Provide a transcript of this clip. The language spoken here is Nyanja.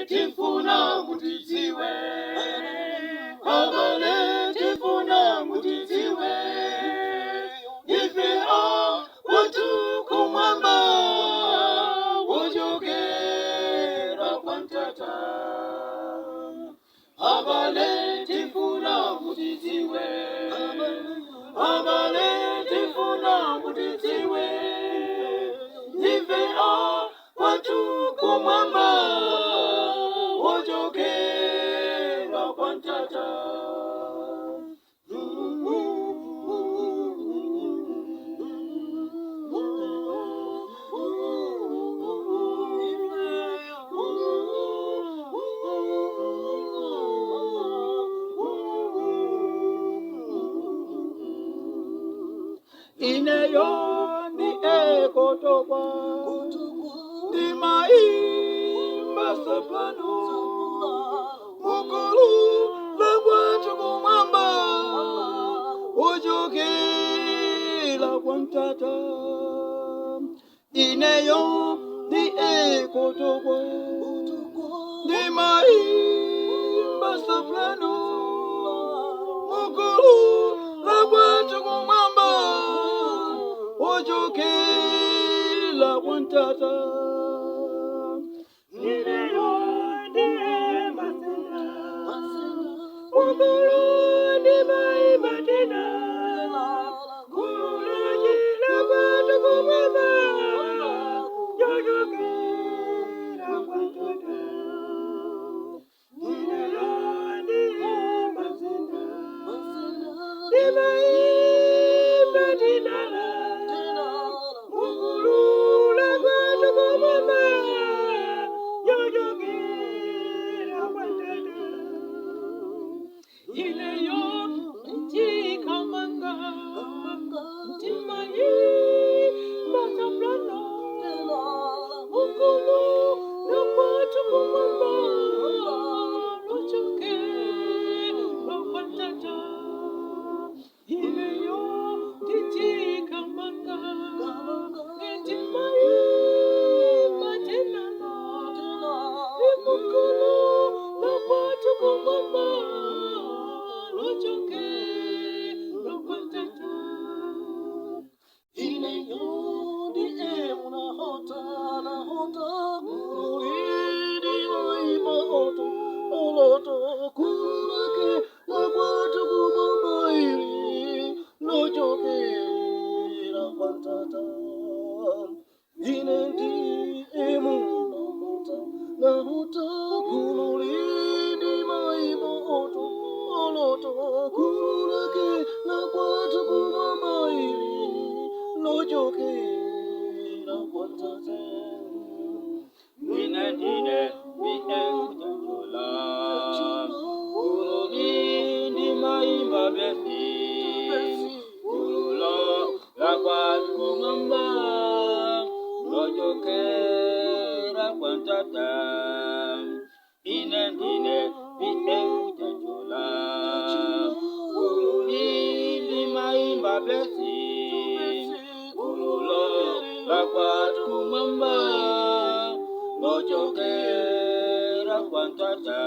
tifuna mutidziwe, abale tifuna mutidziwe, ife watu kumwamba wojogera kwa Ntata. Abale tifuna mutidziwe, abale tifuna mutidziwe, ife watu kumwamba wojogera kwa Ntata. Ineyo ni ekotokwa ni maimba soprano mukulu lagwatu kumwamba ojogera kwa Ntata. Ineyo ni ekotokwa ni maimba soprano mukulu lagwatu kumwamba ojogera kwa Ntata. Ineyo ni masenda mukulu ni maimba tena mukulu lagwatu kumwamba ojogera kwa Ntata. Ineyo ni masenda ni maimba tena mukulu lagwatu kumwamba ojogera kwa Ntata. Ineyo ntikamanga ntimaimba soprano mukulu lagwatu kumwamba ojogera kwa Ntata. Ineyo ntikamanga ntimaimba tena mukulu lagwatu kumwamba ojogera kwa Ntata. Ineyo ndi emuna hota na hota kulidi maima oto oloto kulake lagwatu kumwamba ili ojogera kwa Ntata. Ine ndi emuna hota na hota kulidi maima oto oloto kulake lagwatu kumwamba ili ojogera kwa Ntata. Ine ndine utanjola kulidi maimba besi kulula lagwatu kumwamba ojogera kwa Ntata. Ine ndine utanjola kulidi maimba besi kulula lagwatu kumwamba ojogera kwa Ntata.